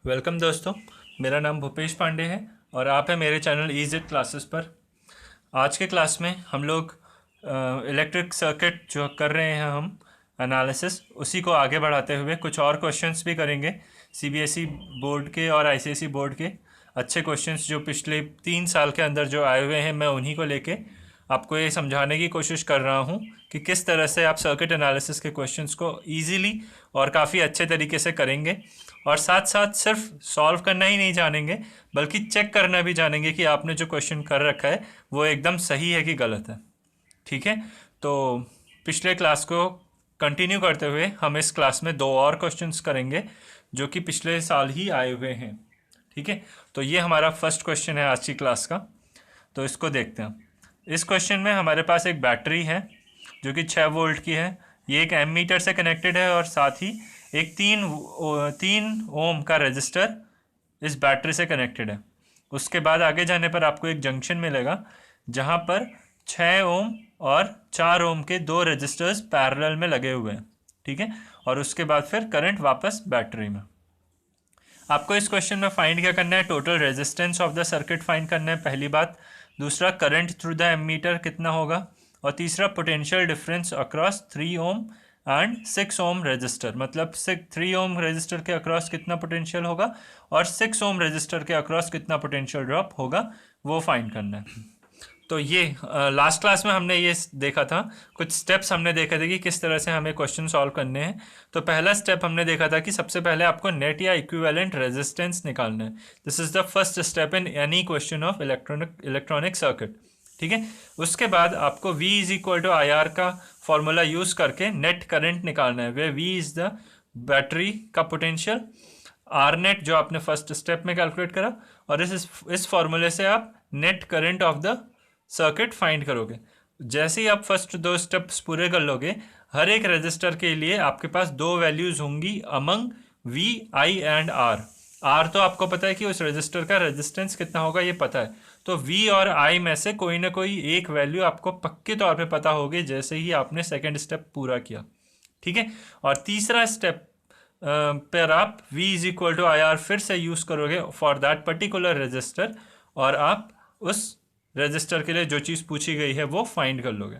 Welcome दोस्तों। मेरा नाम भूपेश पांडे है और आप हैं मेरे चैनल ईजिट क्लासेस पर। आज के क्लास में हम लोग इलेक्ट्रिक सर्किट जो कर रहे हैं हम एनालिसिस, उसी को आगे बढ़ाते हुए कुछ और क्वेश्चंस भी करेंगे। सीबीएसई बोर्ड के और आईसीएसई बोर्ड के अच्छे क्वेश्चंस जो पिछले 3 साल के अंदर जो आए हुए हैं, मैं उन्हीं को लेके आपको ये समझाने की कोशिश कर रहा हूँ कि किस तरह से आप सर्किट एनालिसिस के क्वेश्चंस को इजीली और काफ़ी अच्छे तरीके से करेंगे। और साथ साथ सिर्फ सॉल्व करना ही नहीं जानेंगे, बल्कि चेक करना भी जानेंगे कि आपने जो क्वेश्चन कर रखा है वो एकदम सही है कि गलत है। ठीक है, तो पिछले क्लास को कंटिन्यू करते हुए हम इस क्लास में 2 और क्वेश्चंस करेंगे जो कि पिछले साल ही आए हुए हैं। ठीक है, तो ये हमारा फर्स्ट क्वेश्चन है आज की क्लास का। तो इसको देखते हैं। इस क्वेश्चन में हमारे पास एक बैटरी है जो कि 6 वोल्ट की है। ये एक एमीटर से कनेक्टेड है और साथ ही एक 3 ओम का रजिस्टर इस बैटरी से कनेक्टेड है। उसके बाद आगे जाने पर आपको एक जंक्शन मिलेगा जहाँ पर 6 ओम और 4 ओम के 2 रजिस्टर्स पैरेलल में लगे हुए हैं। ठीक है, और उसके बाद फिर करंट वापस बैटरी में। आपको इस क्वेश्चन में फाइंड क्या करना है? Total resistance of the circuit find करना है, पहली बात। दूसरा, करंट थ्रू द एमीटर कितना होगा। और तीसरा, potential difference across 3 ohm and 6 ohm resistor, मतलब 3 ओम रजिस्टर के अक्रॉस कितना पोटेंशियल होगा और 6 ओम रजिस्टर के अक्रॉस कितना पोटेंशियल ड्रॉप होगा, वो फाइंड करना है। तो ये लास्ट क्लास में हमने ये देखा था, कुछ स्टेप्स हमने देखे थे कि किस तरह से हमें क्वेश्चन सॉल्व करने हैं। तो पहला स्टेप हमने देखा था कि सबसे पहले आपको नेट या इक्विवेलेंट रेजिस्टेंस निकालना है। This is the first step in any question of electronic circuit. ठीक है, उसके बाद आपको V is equal to I R का फॉर्मूला यूज करके नेट करंट निकालना है, where V is the battery का पोटेंशियल, आर नेट जो आपने फर्स्ट स्टेप में कैलकुलेट करा, और इस फॉर्मूले से आप net current of the circuit find करोगे। जैसे ही आप फर्स्ट 2 स्टेप्स पूरे कर लोगे, हर एक रजिस्टर के लिए आपके पास 2 वैल्यूज होंगी among V, I and R। R तो आपको पता है कि उस रजिस्टर का रेजिस्टेंस कितना होगा, ये पता है। तो V और I में से कोई ना कोई एक वैल्यू आपको पक्के तौर पे पता होगी जैसे ही आपने सेकेंड स्टेप पूरा किया। ठीक है, और तीसरा स्टेप पर आप V is equal to I R फिर से यूज करोगे फॉर दैट पर्टिकुलर रजिस्टर, और आप उस रजिस्टर के लिए जो चीज़ पूछी गई है वो फाइंड कर लोगे।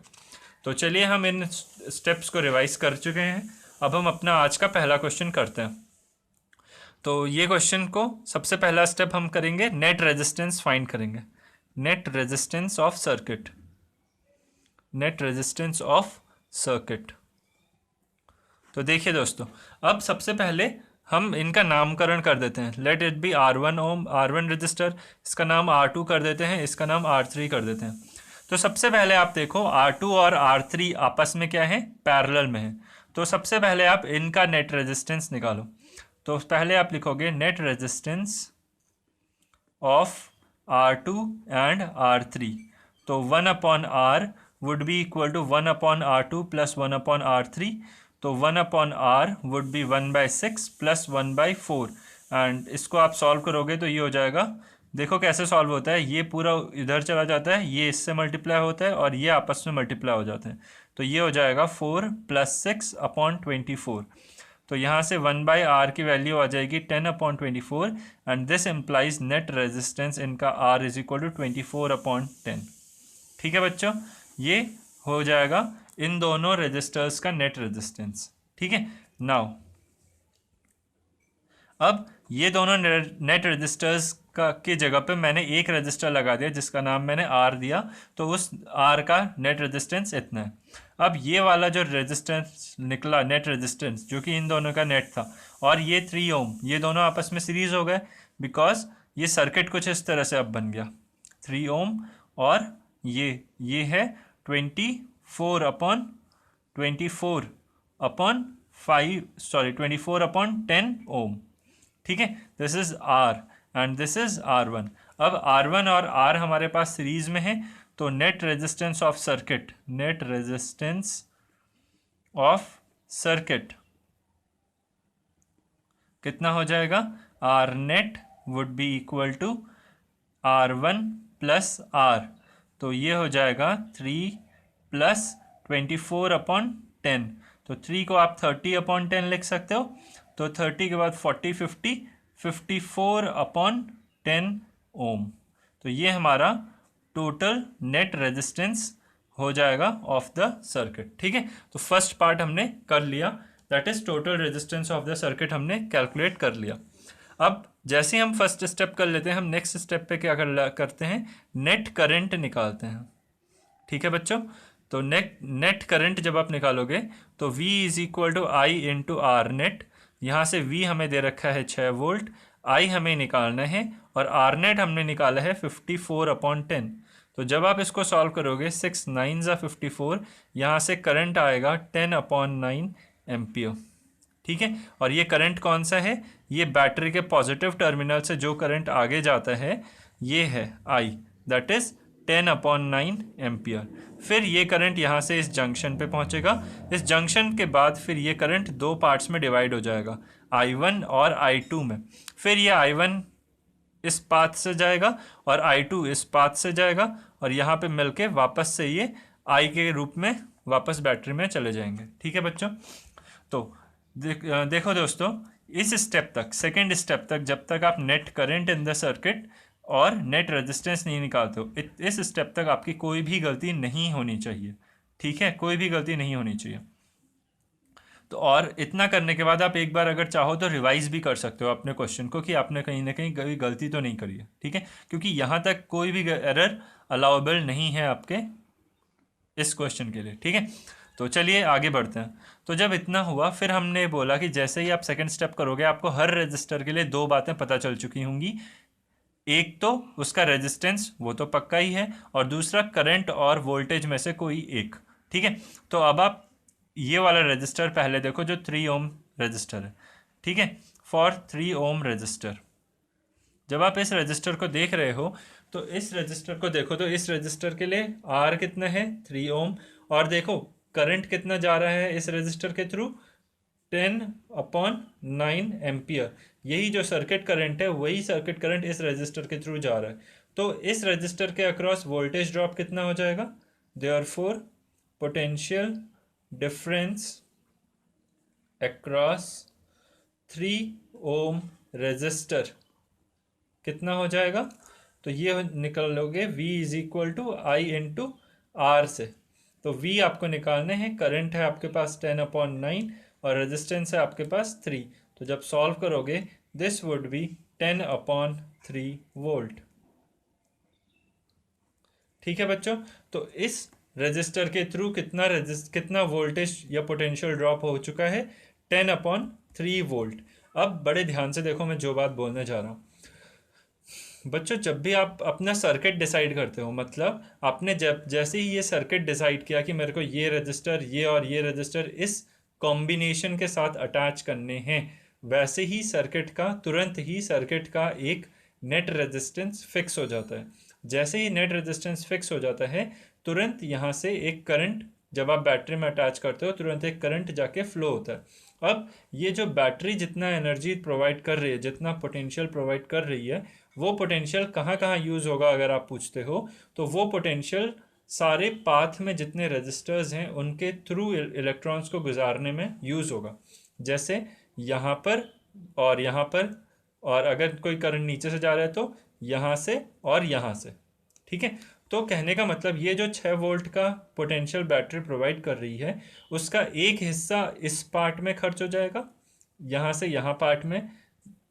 तो चलिए, हम इन स्टेप्स को रिवाइज कर चुके हैं। अब हम अपना आज का पहला क्वेश्चन करते हैं। तो ये क्वेश्चन को सबसे पहला स्टेप हम करेंगे, नेट रेजिस्टेंस फाइंड करेंगे। Net resistance of circuit, net resistance of circuit. तो देखिए दोस्तों, अब सबसे पहले हम इनका नामकरण कर देते हैं। Let it be R1 ohm, R1 resistor, इसका नाम R2 कर देते हैं, इसका नाम R3 कर देते हैं। तो सबसे पहले आप देखो, R2 और R3 आपस में क्या है? पैरेलल में है। तो सबसे पहले आप इनका नेट रेजिस्टेंस निकालो। तो पहले आप लिखोगे net resistance of R2 and R3। तो 1/R would be equal to 1/R2 plus 1/R3। तो 1/R would B 1/6 plus 1/4। And इसको आप सॉल्व करोगे तो ये हो जाएगा। देखो कैसे सॉल्व होता है, ये पूरा इधर चला जाता है, ये इससे मल्टीप्लाई होता है और ये आपस में मल्टीप्लाई हो जाते हैं। तो ये हो जाएगा 4 + 6/24। तो यहाँ से 1/R की वैल्यू आ जाएगी 10/24, and this implies net resistance इनका R इज इक्वल टू 24/10। ठीक है बच्चों, ये हो जाएगा इन दोनों रजिस्टर्स का नेट रेजिस्टेंस। ठीक है, नाउ अब ये दोनों नेट रजिस्टर्स का की जगह पे मैंने एक रजिस्टर लगा दिया जिसका नाम मैंने R दिया, तो उस R का नेट रेजिस्टेंस इतना है। अब ये वाला जो रेजिस्टेंस निकला, नेट रेजिस्टेंस, जो कि इन दोनों का नेट था, और ये 3 ओम, ये दोनों आपस में सीरीज हो गए, बिकॉज ये सर्किट कुछ इस तरह से अब बन गया। 3 ओम और ये है 24/10 ओम। ठीक है, this is R and this is R1। अब R1 और R हमारे पास सीरीज में है, तो net resistance of circuit, net resistance of circuit कितना हो जाएगा? R net would be equal to R1 plus R। तो ये हो जाएगा 3 + 24/10। तो 3 को आप 30/10 लिख सकते हो। तो 30 के बाद 40, 50, 54/10 ओम। तो ये हमारा टोटल नेट रेजिस्टेंस हो जाएगा ऑफ द सर्किट। ठीक है, तो फर्स्ट पार्ट हमने कर लिया, that is total resistance of the circuit हमने कैलकुलेट कर लिया। अब जैसे हम फर्स्ट स्टेप कर लेते हैं, हम नेक्स्ट स्टेप पे क्या करते हैं, नेट करंट निकालते हैं। ठीक है बच्चों, तो नेट करंट जब आप निकालोगे तो V is equal to I into R net. यहाँ से V हमें दे रखा है 6 वोल्ट, I हमें निकालना है और आर नेट हमने निकाला है 54/10। तो जब आप इसको सॉल्व करोगे 6 9 ज़ा 54, यहाँ से करंट आएगा 10/9 एम्पियर। ठीक है, और ये करंट कौन सा है, ये बैटरी के पॉजिटिव टर्मिनल से जो करंट आगे जाता है ये है I, दैट इज 10/9 एम्पियर। फिर ये करंट यहाँ से इस जंक्शन पे पहुँचेगा, इस जंक्शन के बाद फिर ये करंट दो पार्ट्स में डिवाइड हो जाएगा, I1 और I2 में। फिर ये I1 इस पाथ से जाएगा और I2 इस पाथ से जाएगा और यहाँ पे मिलके वापस से ये I के रूप में वापस बैटरी में चले जाएंगे। ठीक है बच्चों, तो देखो दोस्तों, इस स्टेप तक, सेकेंड स्टेप तक, जब तक आप net current in the circuit और नेट रेजिस्टेंस नहीं निकालते हो, इस स्टेप तक आपकी कोई भी गलती नहीं होनी चाहिए। ठीक है, कोई भी गलती नहीं होनी चाहिए। तो और इतना करने के बाद आप एक बार अगर चाहो तो रिवाइज भी कर सकते हो अपने क्वेश्चन को कि आपने कहीं ना कहीं कोई गलती तो नहीं करी है। ठीक है, क्योंकि यहाँ तक कोई भी एरर अलाउेबल नहीं है आपके इस क्वेश्चन के लिए। ठीक है, तो चलिए आगे बढ़ते हैं। तो जब इतना हुआ, फिर हमने बोला कि जैसे ही आप सेकंड स्टेप करोगे आपको हर रजिस्टर के लिए दो बातें पता चल चुकी होंगी। एक तो उसका रेजिस्टेंस, वो तो पक्का ही है, और दूसरा करंट और वोल्टेज में से कोई एक। ठीक है, तो अब आप ये वाला रजिस्टर पहले देखो जो 3 ओम रजिस्टर है। ठीक है, फॉर 3 ओम रजिस्टर, जब आप इस रजिस्टर को देख रहे हो तो इस रजिस्टर को देखो, तो इस रजिस्टर के लिए आर कितना है, 3 ओम, और देखो करंट कितना जा रहा है इस रजिस्टर के थ्रू, 10/9 एम्पियर। यही जो सर्किट करंट है वही सर्किट करंट इस रजिस्टर के थ्रू जा रहा है। तो इस रजिस्टर के अक्रॉस वोल्टेज ड्रॉप कितना हो जाएगा, therefore potential difference across 3 ohm resistor कितना हो जाएगा, तो ये निकालोगे V is equal to I into R से। तो V आपको निकालने हैं, करंट है आपके पास 10/9 और रेजिस्टेंस है आपके पास 3। तो जब सॉल्व करोगे दिस वुड बी 10/3 वोल्ट। ठीक है बच्चों, तो इस रजिस्टर के थ्रू कितना वोल्टेज या पोटेंशियल ड्रॉप हो चुका है, 10/3 वोल्ट। अब बड़े ध्यान से देखो मैं जो बात बोलने जा रहा हूँ बच्चों, जब भी आप अपना सर्किट डिसाइड करते हो, मतलब आपने जब जैसे ही ये सर्किट डिसाइड किया कि मेरे को ये रजिस्टर, ये और ये रजिस्टर इस कॉम्बिनेशन के साथ अटैच करने हैं, वैसे ही सर्किट का, तुरंत ही सर्किट का एक नेट रेजिस्टेंस फिक्स हो जाता है। जैसे ही नेट रेजिस्टेंस फिक्स हो जाता है, तुरंत यहाँ से एक करंट, जब आप बैटरी में अटैच करते हो तुरंत एक करंट जाके फ्लो होता है। अब ये जो बैटरी जितना एनर्जी प्रोवाइड कर रही है, जितना पोटेंशियल प्रोवाइड कर रही है, वो पोटेंशियल कहाँ कहाँ यूज़ होगा अगर आप पूछते हो, तो वो पोटेंशियल सारे पाथ में जितने रजिस्टर्स हैं उनके थ्रू इलेक्ट्रॉन्स को गुजारने में यूज़ होगा। जैसे यहाँ पर और यहाँ पर, और अगर कोई करंट नीचे से जा रहा है तो यहाँ से और यहाँ से। ठीक है, तो कहने का मतलब ये जो 6 वोल्ट का पोटेंशियल बैटरी प्रोवाइड कर रही है, उसका एक हिस्सा इस पार्ट में खर्च हो जाएगा, यहाँ से यहाँ पार्ट में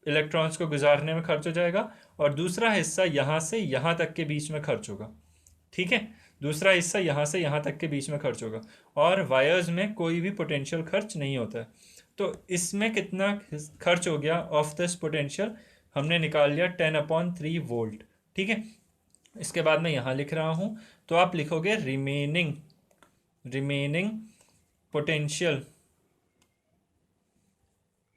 इलेक्ट्रॉन्स को गुजारने में खर्च हो जाएगा, और दूसरा हिस्सा यहाँ से यहाँ तक के बीच में खर्च होगा। ठीक है, दूसरा हिस्सा यहाँ से यहाँ तक के बीच में खर्च होगा, और वायर्स में कोई भी पोटेंशियल खर्च नहीं होता है। तो इसमें कितना खर्च हो गया ऑफ दिस पोटेंशियल, हमने निकाल लिया 10/3 वोल्ट। ठीक है, इसके बाद मैं यहाँ लिख रहा हूँ, तो आप लिखोगे रिमेनिंग पोटेंशियल,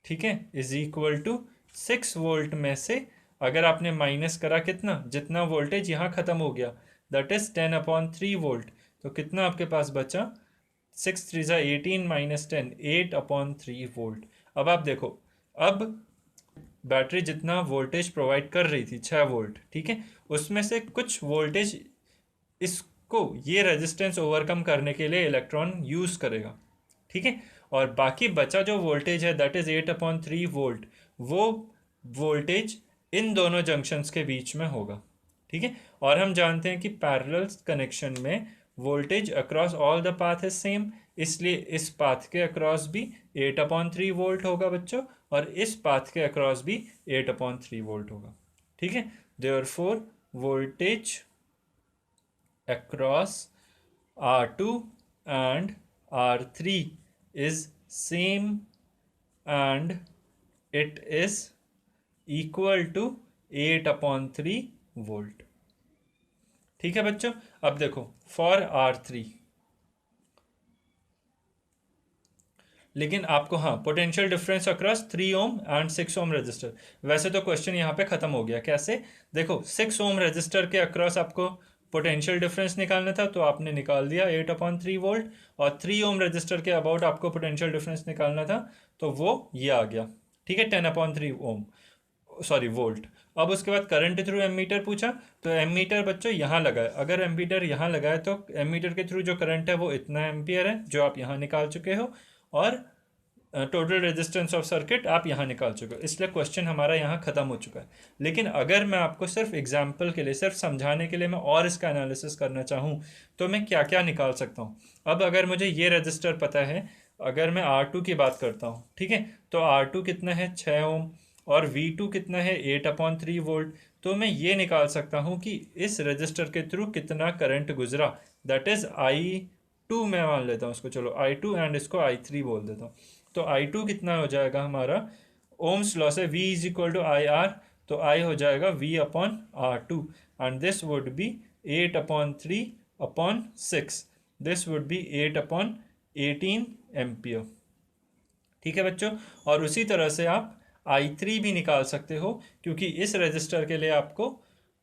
ठीक है, इज इक्वल टू 6 वोल्ट में से अगर आपने माइनस करा कितना, जितना वोल्टेज यहाँ ख़त्म हो गया, दैट इज 10/3 वोल्ट, तो कितना आपके पास बचा, 6 3 18 माइनस 10, 8/3 वोल्ट। अब आप देखो, अब बैटरी जितना वोल्टेज प्रोवाइड कर रही थी 6 वोल्ट, ठीक है, उसमें से कुछ वोल्टेज इसको, ये रेजिस्टेंस ओवरकम करने के लिए इलेक्ट्रॉन यूज़ करेगा। ठीक है, और बाकी बचा जो वोल्टेज है दैट इज़ 8/3 वोल्ट, वो वोल्टेज इन दोनों जंक्शंस के बीच में होगा, ठीक है। और हम जानते हैं कि पैरेलल कनेक्शन में voltage across all the path is same, इसलिए इस पाथ के अक्रॉस भी 8/3 वोल्ट होगा बच्चों, और इस पाथ के अक्रॉस भी 8/3 वोल्ट होगा, ठीक है। Therefore voltage across R2 and R3 is same and it is equal to 8/3 volt, ठीक है बच्चों। अब देखो फॉर R3, लेकिन आपको हाँ potential difference across 3 ohm and 6 ohm resistor, वैसे तो क्वेश्चन यहाँ पे खत्म हो गया। कैसे? देखो 6 ओम रजिस्टर के अक्रॉस आपको पोटेंशियल डिफरेंस निकालना था, तो आपने निकाल दिया 8/3 वोल्ट, और 3 ओम रजिस्टर के अबाउट आपको पोटेंशियल डिफरेंस निकालना था, तो वो ये आ गया, ठीक है, 10/3 ओम, सॉरी वोल्ट। अब उसके बाद करंट थ्रू एमीटर पूछा, तो एमीटर बच्चों यहाँ लगाए, अगर एमीटर यहाँ लगाए तो एमीटर के थ्रू जो करंट है वो इतना एम्पियर है जो आप यहाँ निकाल चुके हो, और टोटल रेजिस्टेंस ऑफ सर्किट आप यहाँ निकाल चुके हो, इसलिए क्वेश्चन हमारा यहाँ खत्म हो चुका है। लेकिन अगर मैं आपको सिर्फ एग्जाम्पल के लिए, सिर्फ समझाने के लिए मैं और इसका एनालिसिस करना चाहूँ तो मैं क्या क्या निकाल सकता हूँ। अब अगर मुझे ये रजिस्टर पता है, अगर मैं R2 की बात करता हूँ, ठीक है, तो R2 कितना है 6 ओम, और V2 कितना है 8/3 वोल्ट, तो मैं ये निकाल सकता हूँ कि इस रजिस्टर के थ्रू कितना करंट गुजरा, दैट इज I2, मैं मान लेता हूँ उसको, चलो I2 एंड इसको I3 बोल देता हूँ। तो I2 कितना हो जाएगा हमारा, ओम्स लॉ से V is equal to IR, तो I हो जाएगा V/R2 and this would be 8/3/6, this would be 8/18 ampere, ठीक है बच्चों। और उसी तरह से आप I3 भी निकाल सकते हो, क्योंकि इस रजिस्टर के लिए आपको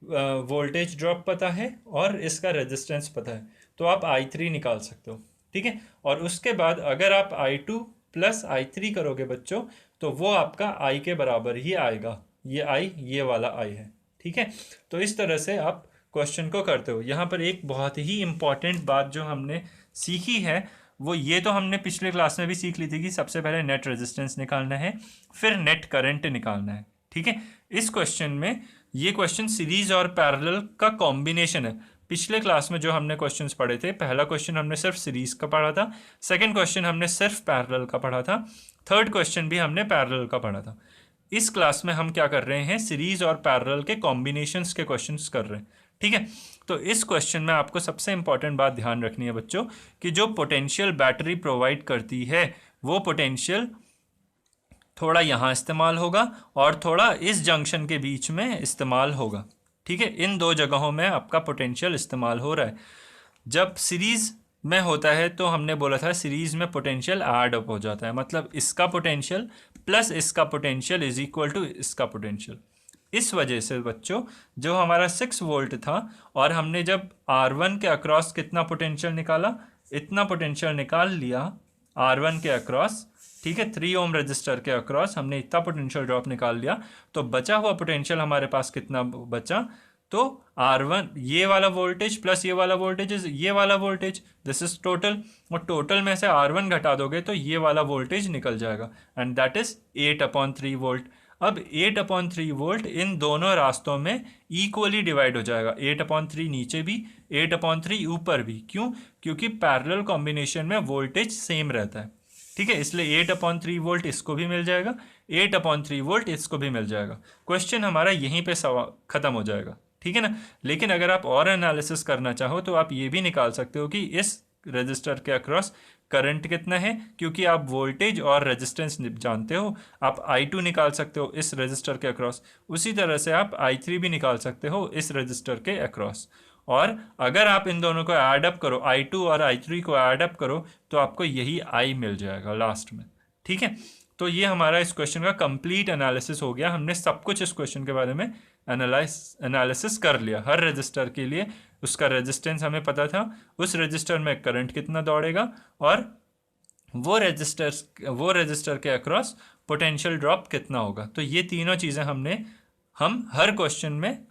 वोल्टेज ड्रॉप पता है और इसका रेजिस्टेंस पता है, तो आप I3 निकाल सकते हो, ठीक है। और उसके बाद अगर आप I2 प्लस I3 करोगे बच्चों, तो वो आपका I के बराबर ही आएगा, ये I ये वाला I है, ठीक है। तो इस तरह से आप क्वेश्चन को करते हो। यहाँ पर एक बहुत ही इंपॉर्टेंट बात जो हमने सीखी है, वो ये तो हमने पिछले क्लास में भी सीख ली थी कि सबसे पहले नेट रेजिस्टेंस निकालना है, फिर नेट करंट निकालना है, ठीक है। इस क्वेश्चन में ये क्वेश्चन सीरीज और पैरेलल का कॉम्बिनेशन है। पिछले क्लास में जो हमने क्वेश्चंस पढ़े थे, पहला क्वेश्चन हमने सिर्फ सीरीज का पढ़ा था, सेकंड क्वेश्चन हमने सिर्फ पैरेलल का पढ़ा था, थर्ड क्वेश्चन भी हमने पैरेलल का पढ़ा था। इस क्लास में हम क्या कर रहे हैं, सीरीज और पैरेलल के कॉम्बिनेशंस के क्वेश्चंस कर रहे हैं, ठीक है। तो इस क्वेश्चन में आपको सबसे इंपॉर्टेंट बात ध्यान रखनी है बच्चों, कि जो पोटेंशियल बैटरी प्रोवाइड करती है वो पोटेंशियल थोड़ा यहाँ इस्तेमाल होगा और थोड़ा इस जंक्शन के बीच में इस्तेमाल होगा, ठीक है। इन दो जगहों में आपका पोटेंशियल इस्तेमाल हो रहा है। जब सीरीज में होता है तो हमने बोला था सीरीज में पोटेंशियल ऐड अप हो जाता है, मतलब इसका पोटेंशियल प्लस इसका पोटेंशियल इज इक्वल टू इसका पोटेंशियल। इस वजह से बच्चों जो हमारा 6 वोल्ट था और हमने जब R1 के अक्रॉस कितना पोटेंशियल निकाला, इतना पोटेंशियल निकाल लिया R1 के अक्रॉस, ठीक है, 3 ओम रजिस्टर के अक्रॉस हमने इतना पोटेंशियल ड्रॉप निकाल लिया, तो बचा हुआ पोटेंशियल हमारे पास कितना बचा, तो R1 ये वाला वोल्टेज प्लस ये वाला वोल्टेज इज ये वाला वोल्टेज, दिस इज टोटल, और टोटल में से R1 घटा दोगे तो ये वाला वोल्टेज निकल जाएगा, एंड दैट इज 8/3 वोल्ट। अब 8/3 वोल्ट इन दोनों रास्तों में इक्वली डिवाइड हो जाएगा, 8/3 नीचे भी 8/3 ऊपर भी, क्यों? क्योंकि पैरेलल कॉम्बिनेशन में वोल्टेज सेम रहता है, ठीक है, इसलिए 8/3 वोल्ट इसको भी मिल जाएगा, 8/3 वोल्ट इसको भी मिल जाएगा। क्वेश्चन हमारा यहीं पे खत्म हो जाएगा, ठीक है ना। लेकिन अगर आप और एनालिसिस करना चाहो तो आप ये भी निकाल सकते हो कि इस रजिस्टर के अक्रॉस करंट कितना है, क्योंकि आप वोल्टेज और रेजिस्टेंस जानते हो, आप I2 निकाल सकते हो इस रजिस्टर के अक्रॉस, उसी तरह से आप I3 भी निकाल सकते हो इस रजिस्टर के अक्रॉस। और अगर आप इन दोनों को ऐड अप करो, I2 और I3 को ऐड अप करो, तो आपको यही I मिल जाएगा लास्ट में, ठीक है। तो ये हमारा इस क्वेश्चन का कंप्लीट एनालिसिस हो गया, हमने सब कुछ इस क्वेश्चन के बारे में एनालिसिस कर लिया। हर रजिस्टर के लिए उसका रेजिस्टेंस हमें पता था, उस रजिस्टर में करंट कितना दौड़ेगा, और वो रजिस्टर के अक्रॉस पोटेंशियल ड्रॉप कितना होगा। तो ये तीनों चीज़ें हम हर क्वेश्चन में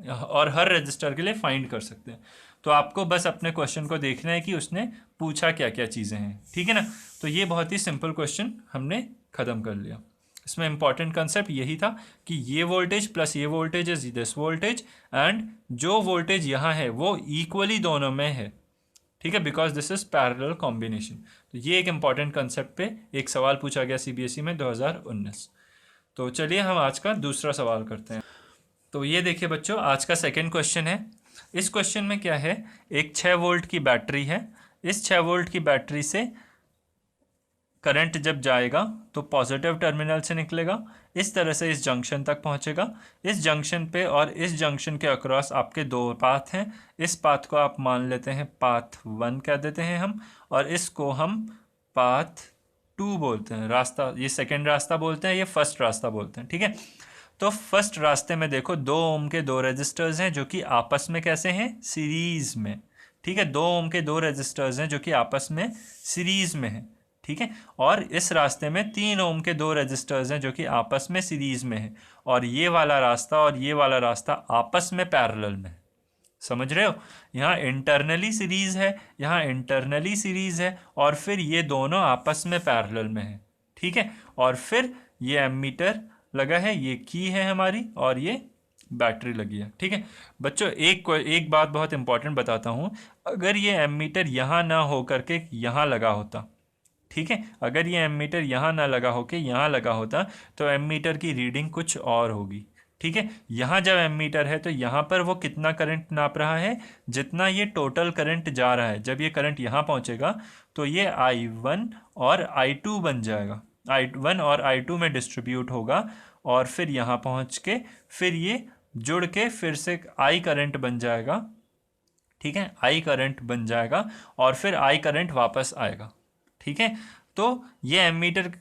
और हर रजिस्टर के लिए फाइंड कर सकते हैं। तो आपको बस अपने क्वेश्चन को देखना है कि उसने पूछा क्या क्या चीज़ें हैं, ठीक है ना। तो ये बहुत ही सिंपल क्वेश्चन हमने ख़त्म कर लिया। इसमें इंपॉर्टेंट कंसेप्ट यही था कि ये वोल्टेज प्लस ये voltage is this voltage, and जो वोल्टेज यहाँ है वो इक्वली दोनों में है, ठीक है, because this is parallel combination. तो ये एक इंपॉर्टेंट कंसेप्ट पे एक सवाल पूछा गया सीबीएसई में 2019। तो चलिए हम आज का दूसरा सवाल करते हैं। तो ये देखिए बच्चों, आज का सेकेंड क्वेश्चन है। इस क्वेश्चन में क्या है, एक 6 वोल्ट की बैटरी है। इस 6 वोल्ट की बैटरी से करंट जब जाएगा तो पॉजिटिव टर्मिनल से निकलेगा, इस तरह से इस जंक्शन तक पहुंचेगा। इस जंक्शन पे और इस जंक्शन के अक्रॉस आपके दो पाथ हैं। इस पाथ को आप मान लेते हैं पाथ 1 कह देते हैं हम, और इसको हम पाथ 2 बोलते हैं। रास्ता, ये सेकेंड रास्ता बोलते हैं, ये फर्स्ट रास्ता बोलते हैं, ठीक है। तो फर्स्ट रास्ते में देखो 2 ओम के 2 रेजिस्टर्स हैं जो कि आपस में कैसे हैं, सीरीज में, ठीक है। 2 ओम के 2 रेजिस्टर्स हैं जो कि आपस में सीरीज में हैं, ठीक है। और इस रास्ते में 3 ओम के 2 रेजिस्टर्स हैं जो कि आपस में सीरीज में हैं, और ये वाला रास्ता और ये वाला रास्ता आपस में पैरेलल में है। समझ रहे हो, यहाँ इंटरनली सीरीज है, यहाँ इंटरनली सीरीज है, और फिर ये दोनों आपस में पैरेलल में है, ठीक है। और फिर ये एमीटर लगा है, ये की है हमारी, और ये बैटरी लगी है, ठीक है। बच्चों एक बात बहुत इंपॉर्टेंट बताता हूँ, अगर ये एमीटर यहाँ ना हो करके यहाँ लगा होता, ठीक है, अगर ये एमीटर यहाँ ना लगा हो के यहाँ लगा होता तो एमीटर की रीडिंग कुछ और होगी, ठीक है। यहाँ जब एमीटर है तो यहाँ पर वो कितना करंट नाप रहा है, जितना ये टोटल करंट जा रहा है। जब ये करंट यहाँ पहुँचेगा तो ये I1 और I2 बन जाएगा, I1 और I2 में डिस्ट्रीब्यूट होगा, और फिर यहाँ पहुँच के फिर ये जुड़ के फिर से I करंट बन जाएगा, ठीक है, I करंट बन जाएगा, और फिर I करंट वापस आएगा, ठीक है। तो ये एमीटर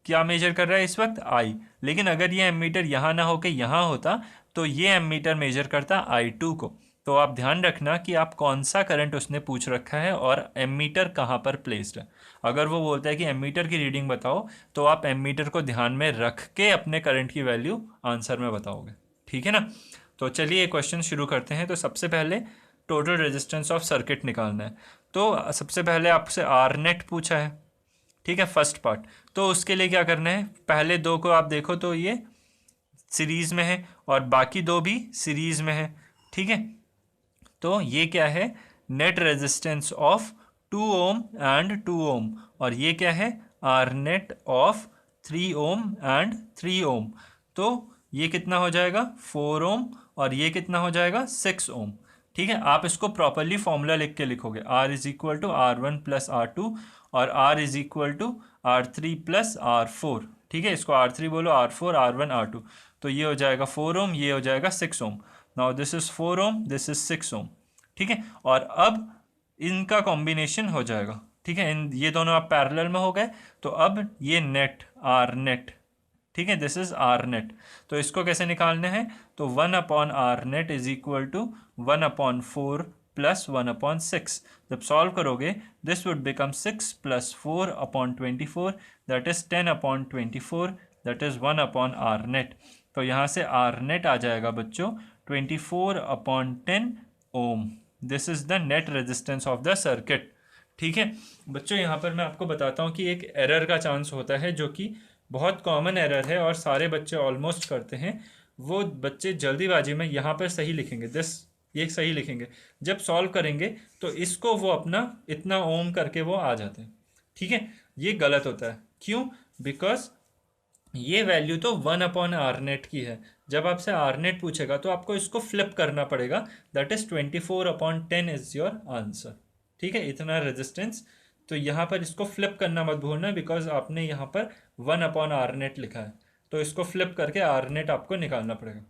क्या मेजर कर रहा है इस वक्त, I, लेकिन अगर ये एमीटर यहाँ ना होके यहाँ होता तो ये एमीटर मेजर करता I2 को। तो आप ध्यान रखना कि आप कौन सा करंट उसने पूछ रखा है और एमीटर कहाँ पर प्लेस्ड है। अगर वो बोलता है कि एमीटर की रीडिंग बताओ, तो आप एमीटर को ध्यान में रख के अपने करंट की वैल्यू आंसर में बताओगे, ठीक है ना। तो चलिए क्वेश्चन शुरू करते हैं। तो सबसे पहले टोटल रेजिस्टेंस ऑफ सर्किट निकालना है। तो सबसे पहले आपसे आर नेट पूछा है, ठीक है, फर्स्ट पार्ट। तो उसके लिए क्या करना है, पहले दो को आप देखो तो ये सीरीज में है और बाकी दो भी सीरीज में है, ठीक है। तो ये क्या है, net resistance of 2 ohm and 2 ohm, और ये क्या है, R net of 3 ohm and 3 ohm. तो ये कितना हो जाएगा, 4 ओम, और ये कितना हो जाएगा, 6 ओम, ठीक है। आप इसको प्रॉपरली फॉर्मूला लिख के लिखोगे, R is equal to R1 plus R2 और R is equal to R3 plus R4, ठीक है। इसको R3 बोलो, R4, R1, R2। तो ये हो जाएगा 4 ओम, ये हो जाएगा 6 ohm. Now this is 4 ohm, this is 6 ohm, ठीक है। और अब इनका कॉम्बिनेशन हो जाएगा, ठीक है। ये दोनों आप पैरेलल में हो गए, तो अब ये नेट आर नेट, ठीक है, दिस इज आर नेट। तो इसको कैसे निकालना है, तो 1 upon R net is equal to 1 upon 4 plus 1 upon 6। जब सॉल्व करोगे this would become 6 plus 4 upon 24, that is 10 upon 24, that is 1 upon R net. तो यहाँ से आर नेट आ जाएगा बच्चों 24 upon 10 ohm. This is the net resistance of the circuit, ठीक है। बच्चों यहाँ पर मैं आपको बताता हूँ कि एक एरर का चांस होता है जो कि बहुत कॉमन एरर है और सारे बच्चे ऑलमोस्ट करते हैं। वो बच्चे जल्दीबाजी में यहाँ पर सही लिखेंगे, ये सही लिखेंगे, जब सॉल्व करेंगे तो इसको वो अपना इतना ओम करके वो आ जाते हैं, ठीक है। ये गलत होता है, क्यों, बिकॉज ये वैल्यू तो 1 अपॉन आर नेट की है। जब आपसे आर नेट पूछेगा तो आपको इसको फ्लिप करना पड़ेगा, that is 24 upon 10 is your answer, ठीक है, इतना रेजिस्टेंस। तो यहाँ पर इसको फ्लिप करना मत भूलना, बिकॉज आपने यहाँ पर 1 अपॉन आर नेट लिखा है, तो इसको फ्लिप करके आर नेट आपको निकालना पड़ेगा।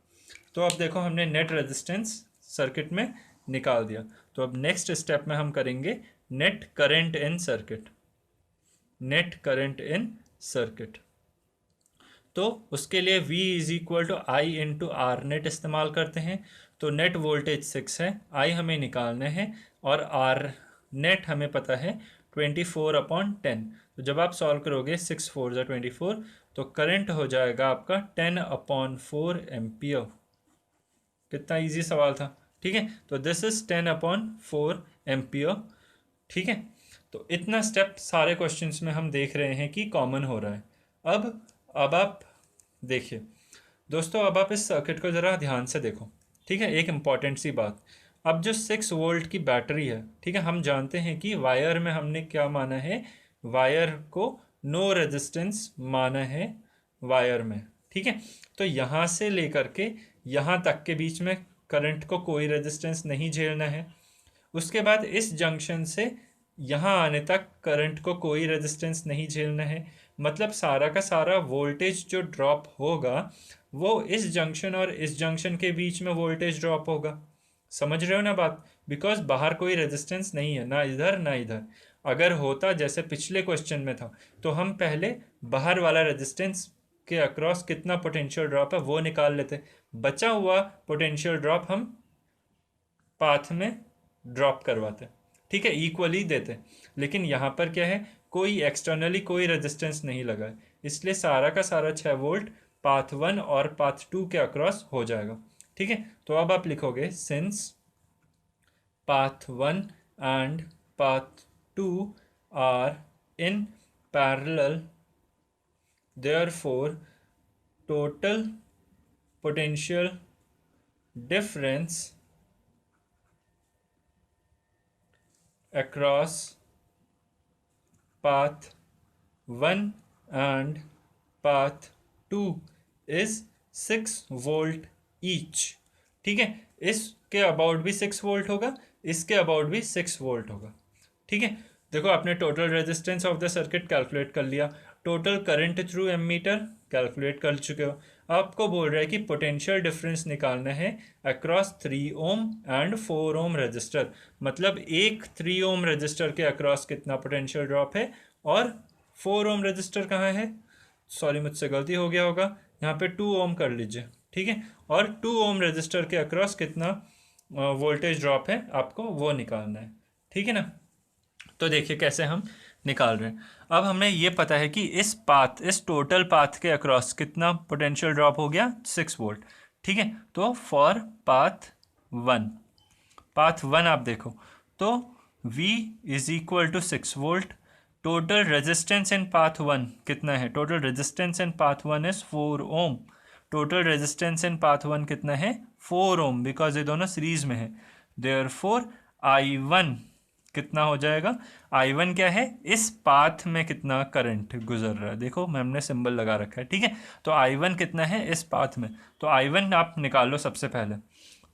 तो अब देखो हमने नेट रेजिस्टेंस सर्किट में निकाल दिया। तो अब नेक्स्ट स्टेप में हम करेंगे net current in circuit, net current in circuit. तो उसके लिए V is equal to I into R net इस्तेमाल करते हैं। तो नेट वोल्टेज 6 है, I हमें निकालना है, और आर नेट हमें पता है 24 अपॉन 10। तो जब आप सॉल्व करोगे 6 4 ज़ा 24, तो करंट हो जाएगा आपका 10 अपॉन 4 एम्पियर। कितना इजी सवाल था, ठीक है। तो दिस इज 10 अपॉन 4 एम्पियर, ठीक है। तो इतना स्टेप सारे क्वेश्चंस में हम देख रहे हैं कि कॉमन हो रहा है। अब आप देखिए दोस्तों, अब आप इस सर्किट को ज़रा ध्यान से देखो, ठीक है। एक इम्पॉर्टेंट सी बात, अब जो 6 वोल्ट की बैटरी है, ठीक है, हम जानते हैं कि वायर में हमने क्या माना है, वायर को नो रेजिस्टेंस माना है वायर में, ठीक है। तो यहाँ से लेकर के यहाँ तक के बीच में करंट को कोई रेजिस्टेंस नहीं झेलना है। उसके बाद इस जंक्शन से यहाँ आने तक करंट को कोई रेजिस्टेंस नहीं झेलना है। मतलब सारा का सारा वोल्टेज जो ड्रॉप होगा वो इस जंक्शन और इस जंक्शन के बीच में वोल्टेज ड्रॉप होगा। समझ रहे हो ना बात? बिकॉज बाहर कोई रेजिस्टेंस नहीं है, ना इधर ना इधर। अगर होता जैसे पिछले क्वेश्चन में था, तो हम पहले बाहर वाला रेजिस्टेंस के अक्रॉस कितना पोटेंशियल ड्रॉप है वो निकाल लेते। बचा हुआ पोटेंशियल ड्रॉप हम पाथ में ड्रॉप करवाते, ठीक है, इक्वली देते। लेकिन यहाँ पर क्या है, कोई एक्सटर्नली कोई रेजिस्टेंस नहीं लगा है, इसलिए सारा का सारा 6 वोल्ट पाथ 1 और पाथ 2 के अक्रॉस हो जाएगा, ठीक है। तो अब आप लिखोगे since path 1 and path 2 are in parallel, therefore total potential difference across path 1 and path 2 is 6 volt each, ठीक है। इसके अबाउट भी 6 वोल्ट होगा, इसके अबाउट भी 6 वोल्ट होगा, ठीक है। देखो, आपने total resistance of the circuit calculate कर लिया, total current through ammeter calculate कर चुके हो। आपको बोल रहा है कि पोटेंशियल डिफरेंस निकालना है across 3 ohm and 4 ohm resistor. मतलब एक 3 ओम रजिस्टर के अक्रॉस कितना पोटेंशियल ड्रॉप है और 4 ओम रजिस्टर कहाँ है, सॉरी मुझसे गलती हो गया होगा, यहाँ पे 2 ओम कर लीजिए, ठीक है। और 2 ओम रजिस्टर के अक्रॉस कितना वोल्टेज ड्रॉप है आपको वो निकालना है, ठीक है ना। तो देखिए कैसे हम निकाल रहे हैं। अब हमें ये पता है कि इस टोटल पाथ के अक्रॉस कितना पोटेंशियल ड्रॉप हो गया, 6 वोल्ट, ठीक है। तो फॉर पाथ 1 आप देखो तो V is equal to 6 volt. Total resistance in path 1 कितना है, total resistance in path 1 is 4 ohm. Total resistance in path 1 कितना है, 4 ओम, बिकॉज ये दोनों सीरीज में है। देयरफॉर I1 कितना हो जाएगा, I1 क्या है, इस पाथ में कितना करंट गुजर रहा है, देखो मैम ने सिंबल लगा रखा है, ठीक है। तो I1 कितना है इस पाथ में, तो I1 आप निकालो सबसे पहले।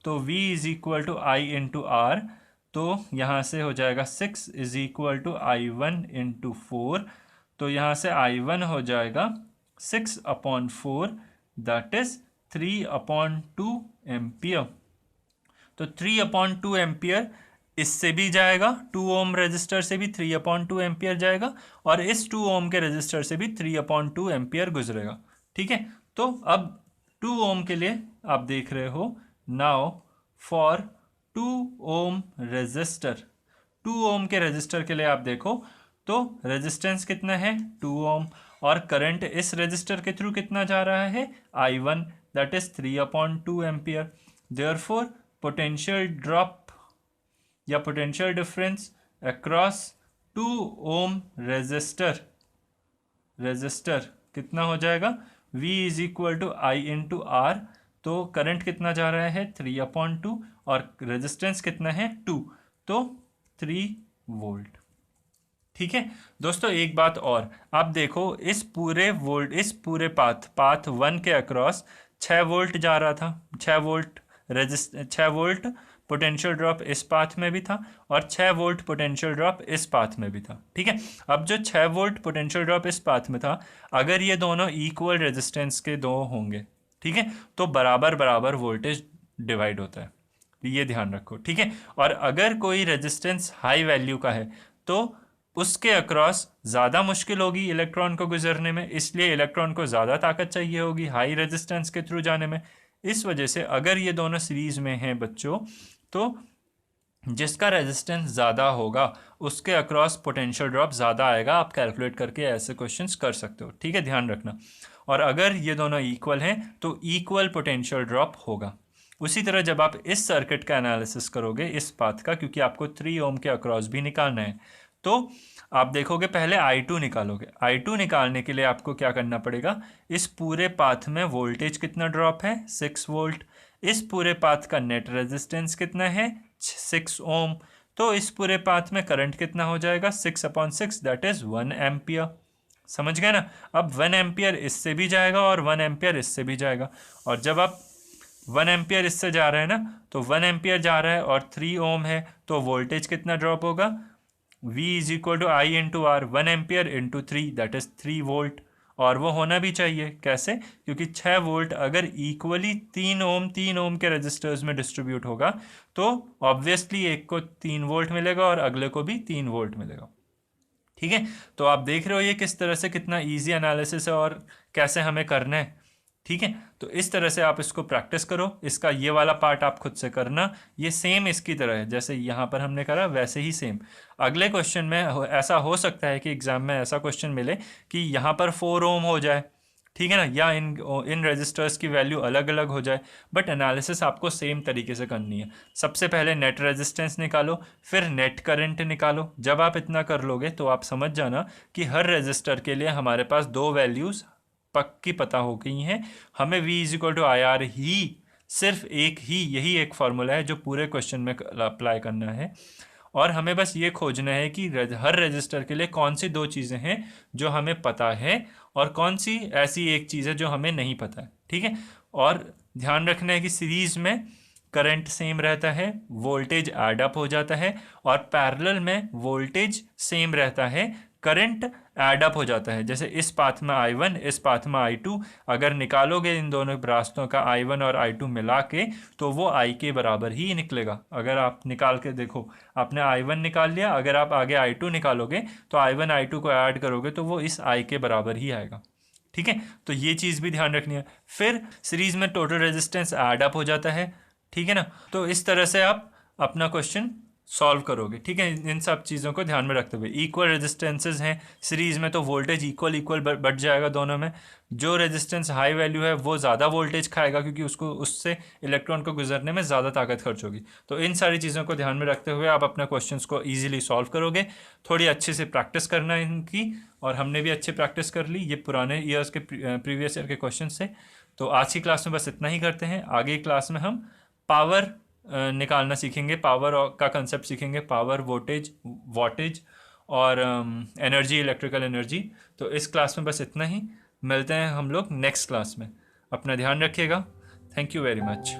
तो V is equal to I into R, तो यहाँ से हो जाएगा 6 is equal to I1 into 4, तो यहाँ से I1 हो जाएगा 6/4, दैट इज 3/2 एम्पियर। तो 3/2 एम्पियर इससे भी जाएगा, 2 ओम रजिस्टर से भी 3/2 एम्पियर जाएगा, और इस 2 ओम के रजिस्टर से भी 3/2 एम्पियर गुजरेगा, ठीक है। तो अब 2 ओम के लिए आप देख रहे हो, नाउ फॉर 2 ओम रजिस्टर, 2 ओम के रजिस्टर के लिए आप देखो तो रेजिस्टेंस कितना है, 2 ओम, और करंट इस रजिस्टर के थ्रू कितना जा रहा है, I1, that is 3/2 ampere. Therefore potential drop या potential difference across 2 ohm resistor कितना हो जाएगा, V is equal to I into R. तो करंट कितना जा रहा है, 3/2, और रेजिस्टेंस कितना है, 2, तो 3 वोल्ट, ठीक है। दोस्तों एक बात और, आप देखो इस पूरे पाथ 1 के अक्रॉस 6 वोल्ट जा रहा था, 6 वोल्ट पोटेंशियल ड्रॉप इस पाथ में भी था, और 6 वोल्ट पोटेंशियल ड्रॉप इस पाथ में भी था, ठीक है। अब जो 6 वोल्ट पोटेंशियल ड्रॉप इस पाथ में था, अगर ये दोनों इक्वल रेजिस्टेंस के दो होंगे, ठीक है, तो बराबर बराबर वोल्टेज डिवाइड होता है, ये ध्यान रखो, ठीक है। और अगर कोई रेजिस्टेंस हाई वैल्यू का है तो उसके अक्रॉस ज़्यादा मुश्किल होगी इलेक्ट्रॉन को गुजरने में, इसलिए इलेक्ट्रॉन को ज़्यादा ताकत चाहिए होगी हाई रेजिस्टेंस के थ्रू जाने में। इस वजह से अगर ये दोनों सीरीज में हैं बच्चों, तो जिसका रेजिस्टेंस ज़्यादा होगा उसके अक्रॉस पोटेंशियल ड्रॉप ज़्यादा आएगा। आप कैलकुलेट करके ऐसे क्वेश्चंस कर सकते हो, ठीक है, ध्यान रखना। और अगर ये दोनों इक्वल हैं तो इक्वल पोटेंशियल ड्रॉप होगा। उसी तरह जब आप इस सर्किट का एनालिसिस करोगे इस पाथ का, क्योंकि आपको 3 ओम के अक्रॉस भी निकालना है, तो आप देखोगे पहले I2 निकालोगे। I2 निकालने के लिए आपको क्या करना पड़ेगा, इस पूरे पाथ में वोल्टेज कितना ड्रॉप है 6 वोल्ट, इस पूरे पाथ का नेट रेजिस्टेंस कितना है 6 ओम, तो इस पूरे पाथ में करंट कितना हो जाएगा 6/6 दैट इज 1 एम्पियर। समझ गए ना। अब 1 एम्पियर इससे भी जाएगा और 1 एम्पियर इससे भी जाएगा, और जब आप 1 एम्पियर इससे जा रहे हैं ना, तो 1 एम्पियर जा रहा है और 3 ओम है, तो वोल्टेज कितना ड्रॉप होगा, V is equal to I into R, 1 ampere into 3 that is 3 volt. और वो होना भी चाहिए, कैसे, क्योंकि 6 वोल्ट अगर इक्वली 3 ओम के रजिस्टर्स में डिस्ट्रीब्यूट होगा तो ऑब्वियसली एक को 3 वोल्ट मिलेगा और अगले को भी 3 वोल्ट मिलेगा। ठीक है, तो आप देख रहे हो ये किस तरह से कितना इजी एनालिसिस है और कैसे हमें करना है। ठीक है, तो इस तरह से आप इसको प्रैक्टिस करो, इसका ये वाला पार्ट आप खुद से करना, ये सेम इसकी तरह है जैसे यहाँ पर हमने करा वैसे ही सेम। अगले क्वेश्चन में ऐसा हो सकता है कि एग्जाम में ऐसा क्वेश्चन मिले कि यहाँ पर 4 ओम हो जाए, ठीक है ना, या इन रजिस्टर्स की वैल्यू अलग अलग हो जाए, बट एनालिसिस आपको सेम तरीके से करनी है। सबसे पहले नेट रेजिस्टेंस निकालो, फिर नेट करंट निकालो। जब आप इतना कर लोगे तो आप समझ जाना कि हर रजिस्टर के लिए हमारे पास 2 वैल्यूज़ पक्की पता हो गई हैं। हमें V is equal to I R ही, सिर्फ एक ही, यही एक फार्मूला है जो पूरे क्वेश्चन में अप्लाई करना है, और हमें बस ये खोजना है कि हर रजिस्टर के लिए कौन सी 2 चीज़ें हैं जो हमें पता है और कौन सी ऐसी एक चीज़ है जो हमें नहीं पता है। ठीक है, और ध्यान रखना है कि सीरीज़ में करंट सेम रहता है, वोल्टेज ऐड अप हो जाता है, और पैरेलल में वोल्टेज सेम रहता है, करंट ऐड अप हो जाता है। जैसे इस पाथ में I1, इस पाथ में I2, अगर निकालोगे इन दोनों रास्तों का I1 और I2 मिला के तो वो I के बराबर ही निकलेगा। अगर आप निकाल के देखो, आपने I1 निकाल लिया, अगर आप आगे I2 निकालोगे तो I1 I2 को ऐड करोगे तो वो इस I के बराबर ही आएगा। ठीक है, तो ये चीज़ भी ध्यान रखनी है। फिर सीरीज में टोटल रेजिस्टेंस ऐड अप हो जाता है, ठीक है ना। तो इस तरह से आप अपना क्वेश्चन सॉल्व करोगे। ठीक है, इन सब चीज़ों को ध्यान में रखते हुए, इक्वल रेजिस्टेंसेज हैं सीरीज़ में तो वोल्टेज इक्वल बढ़ जाएगा दोनों में। जो रेजिस्टेंस हाई वैल्यू है वो ज़्यादा वोल्टेज खाएगा क्योंकि उसको उससे इलेक्ट्रॉन को गुजरने में ज़्यादा ताकत खर्च होगी। तो इन सारी चीज़ों को ध्यान में रखते हुए आप अपने क्वेश्चंस को ईजिली सॉल्व करोगे। थोड़ी अच्छे से प्रैक्टिस करना है इनकी, और हमने भी अच्छी प्रैक्टिस कर ली ये पुराने ईयर्स के प्रीवियस ईयर के क्वेश्चन से। तो आज की क्लास में बस इतना ही करते हैं। आगे क्लास में हम पावर निकालना सीखेंगे, पावर का कंसेप्ट सीखेंगे, पावर, वोल्टेज, वॉटेज और एनर्जी, इलेक्ट्रिकल एनर्जी। तो इस क्लास में बस इतना ही, मिलते हैं हम लोग नेक्स्ट क्लास में। अपना ध्यान रखिएगा। Thank you very much.